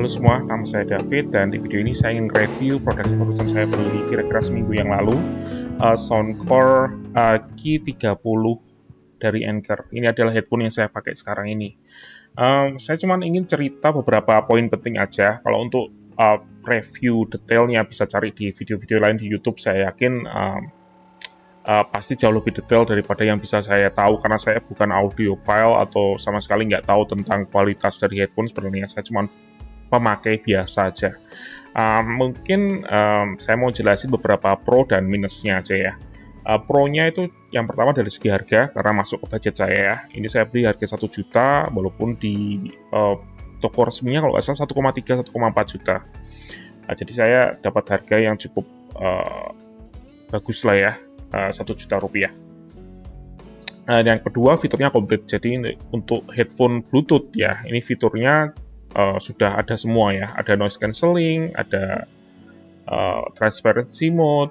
Halo semua, nama saya David dan di video ini saya ingin review produk yang barusan saya beli kira-kira seminggu yang lalu, Soundcore Q30 dari Anker. Ini adalah headphone yang saya pakai sekarang ini. Saya cuma ingin cerita beberapa poin penting aja. Kalau untuk review detailnya bisa cari di video-video lain di YouTube. Saya yakin pasti jauh lebih detail daripada yang bisa saya tahu karena saya bukan audiophile atau sama sekali nggak tahu tentang kualitas dari headphone. Sebenarnya saya cuma pemakai biasa aja. Mungkin saya mau jelasin beberapa pro dan minusnya aja ya. Pro-nya itu yang pertama dari segi harga, karena masuk ke budget saya ya. Ini saya beli harga 1 juta, walaupun di toko resminya kalau nggak salah 1,3, 1,4 juta. Jadi saya dapat harga yang cukup bagus lah ya, 1 juta rupiah. Dan yang kedua, fiturnya komplit. Jadi untuk headphone Bluetooth ya, ini fiturnya sudah ada semua ya, ada noise cancelling, ada transparency mode,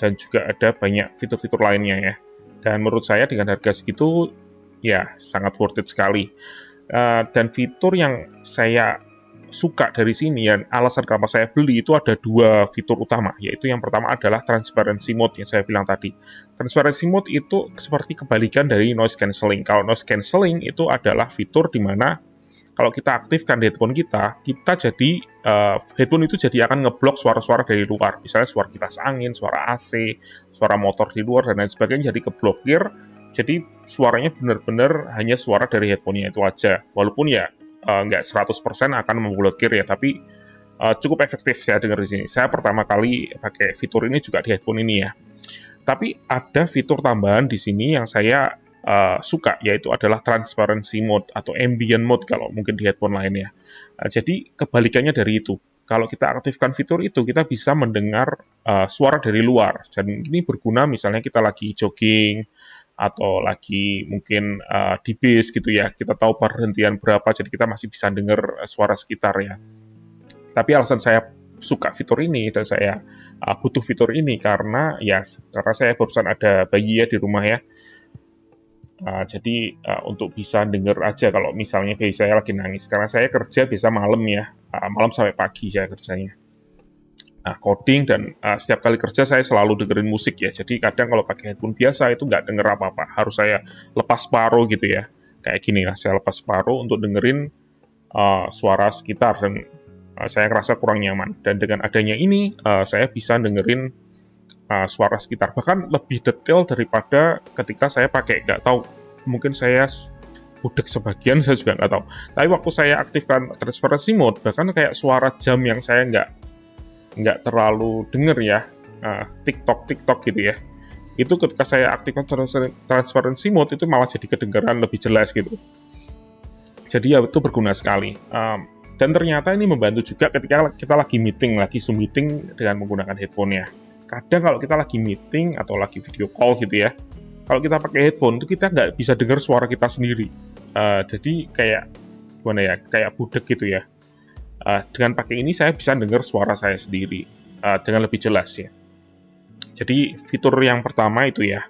dan juga ada banyak fitur-fitur lainnya ya. Dan menurut saya dengan harga segitu ya sangat worth it sekali. Dan fitur yang saya suka dari sini ya, alasan kenapa saya beli itu ada 2 fitur utama, yaitu yang pertama adalah transparency mode yang saya bilang tadi. Transparency mode itu seperti kebalikan dari noise cancelling. Kalau noise cancelling itu adalah fitur di mana kalau kita aktifkan di headphone kita jadi headphone itu jadi akan ngeblok suara-suara dari luar. Misalnya suara kipas angin, suara AC, suara motor di luar, dan lain sebagainya jadi keblokir. Jadi suaranya benar-benar hanya suara dari headphone-nya itu aja. Walaupun ya nggak 100% akan memblokir ya, tapi cukup efektif saya dengar di sini. Saya pertama kali pakai fitur ini juga di headphone ini ya. Tapi ada fitur tambahan di sini yang saya suka, yaitu adalah transparency mode atau ambient mode kalau mungkin di headphone lainnya. Jadi kebalikannya dari itu. Kalau kita aktifkan fitur itu, kita bisa mendengar suara dari luar. Dan ini berguna misalnya kita lagi jogging atau lagi mungkin di bis gitu ya. Kita tahu perhentian berapa, jadi kita masih bisa dengar suara sekitar ya. Tapi alasan saya suka fitur ini dan saya butuh fitur ini karena saya barusan ada bayi ya di rumah ya. Jadi untuk bisa denger aja kalau misalnya bayi saya lagi nangis. Karena saya kerja biasa malam ya, malam sampai pagi saya kerjanya. Coding dan setiap kali kerja saya selalu dengerin musik ya. Jadi kadang kalau pakai headphone biasa itu nggak denger apa-apa. Harus saya lepas separuh gitu ya. Kayak gini lah, saya lepas separuh untuk dengerin suara sekitar dan saya ngerasa kurang nyaman. Dan dengan adanya ini, saya bisa dengerin suara sekitar, bahkan lebih detail daripada ketika saya pakai. Nggak tahu, mungkin saya budek sebagian, saya juga nggak tahu. Tapi waktu saya aktifkan transparency mode, bahkan kayak suara jam yang saya nggak terlalu denger ya, TikTok gitu ya, itu ketika saya aktifkan transparency mode itu malah jadi kedengaran lebih jelas gitu. Jadi ya itu berguna sekali. Dan ternyata ini membantu juga ketika kita lagi meeting, lagi Zoom meeting dengan menggunakan headphone ya. Kadang kalau kita lagi meeting atau lagi video call gitu ya, kalau kita pakai headphone itu kita nggak bisa dengar suara kita sendiri. Jadi kayak gimana ya, kayak budek gitu ya. Dengan pakai ini saya bisa dengar suara saya sendiri dengan lebih jelas ya. Jadi fitur yang pertama itu ya,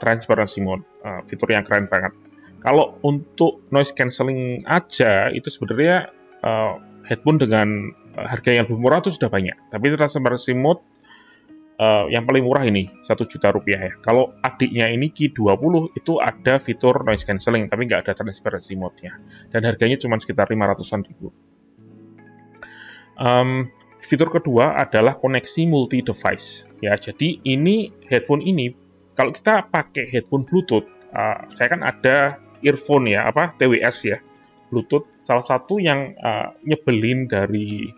transparency mode, fitur yang keren banget. Kalau untuk noise cancelling aja itu sebenarnya headphone dengan harga yang lebih murah itu sudah banyak. Tapi transparency mode yang paling murah ini 1 juta rupiah ya. Kalau adiknya ini Q20 itu ada fitur noise cancelling tapi nggak ada transparency mode-nya. Dan harganya cuma sekitar 500-an ribu. Fitur kedua adalah koneksi multi-device. Ya, jadi ini headphone ini kalau kita pakai headphone Bluetooth, saya kan ada earphone ya, TWS ya, Bluetooth. Salah satu yang nyebelin dari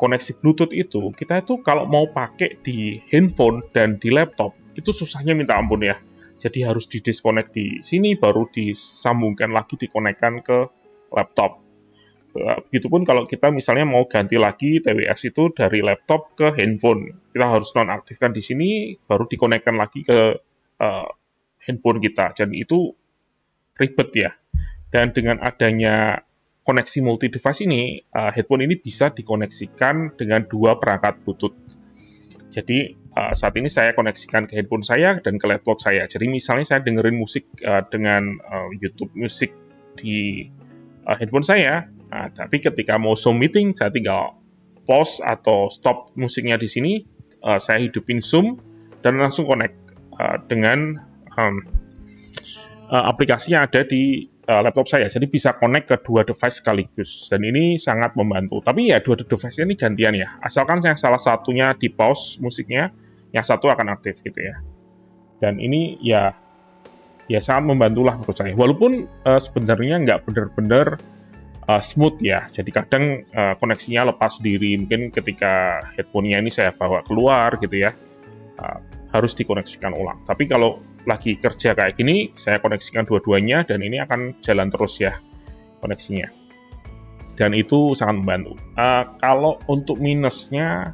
koneksi Bluetooth itu, kita itu kalau mau pakai di handphone dan di laptop, itu susahnya minta ampun ya. Jadi harus di-disconnect di sini, baru disambungkan lagi, dikonekkan ke laptop. Begitupun kalau kita misalnya mau ganti lagi TWS itu dari laptop ke handphone. Kita harus nonaktifkan di sini, baru dikonekkan lagi ke handphone kita. Dan itu ribet ya. Dan dengan adanya koneksi multi-device ini, headphone ini bisa dikoneksikan dengan 2 perangkat Bluetooth. Jadi, saat ini saya koneksikan ke handphone saya dan ke laptop saya. Jadi, misalnya saya dengerin musik dengan YouTube Music di handphone saya, Nah, tapi ketika mau Zoom meeting, saya tinggal pause atau stop musiknya di sini, saya hidupin Zoom dan langsung connect dengan aplikasi yang ada di laptop saya. Jadi bisa connect ke dua device sekaligus. Dan ini sangat membantu. Tapi ya dua device ini gantian ya. Asalkan yang salah satunya di pause musiknya, yang satu akan aktif gitu ya. Dan ini ya sangat membantu lah menurut saya. Walaupun sebenarnya nggak benar-benar smooth ya. Jadi kadang koneksinya lepas sendiri. Mungkin ketika headphone-nya ini saya bawa keluar gitu ya, harus dikoneksikan ulang. Tapi kalau lagi kerja kayak gini, saya koneksikan dua-duanya dan ini akan jalan terus ya koneksinya. Dan itu sangat membantu. Kalau untuk minusnya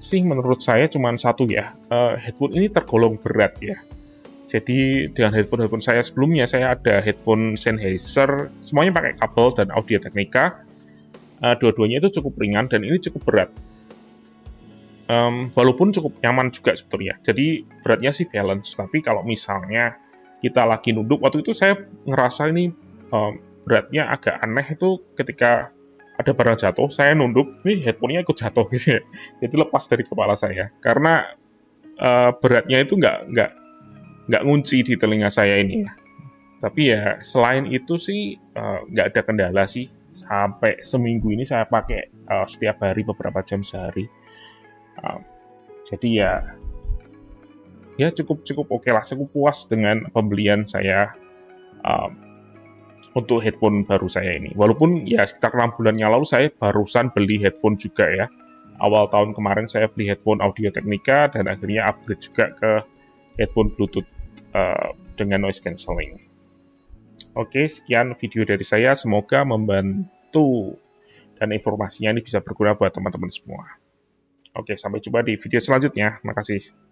sih menurut saya cuma satu ya, headphone ini tergolong berat ya. Jadi dengan headphone saya sebelumnya, saya ada headphone Sennheiser, semuanya pakai kabel dan Audio Technica. Dua-duanya itu cukup ringan dan ini cukup berat. Walaupun cukup nyaman juga sebetulnya. Jadi beratnya sih balance. Tapi kalau misalnya kita lagi nunduk, waktu itu saya ngerasa ini beratnya agak aneh itu ketika ada barang jatuh, saya nunduk, ini headphone-nya ikut jatuh gitu ya. Jadi lepas dari kepala saya. Karena beratnya itu nggak ngunci di telinga saya ini ya. Tapi ya selain itu sih nggak ada kendala sih. Sampai seminggu ini saya pakai setiap hari beberapa jam sehari. Jadi ya cukup oke lah, cukup puas dengan pembelian saya untuk headphone baru saya ini. Walaupun ya sekitar 6 bulan yang lalu saya barusan beli headphone juga ya. Awal tahun kemarin saya beli headphone Audio Technica dan akhirnya upgrade juga ke headphone Bluetooth dengan noise cancelling. Oke, sekian video dari saya. Semoga membantu dan informasinya ini bisa berguna buat teman-teman semua. Oke, sampai jumpa di video selanjutnya. Terima kasih.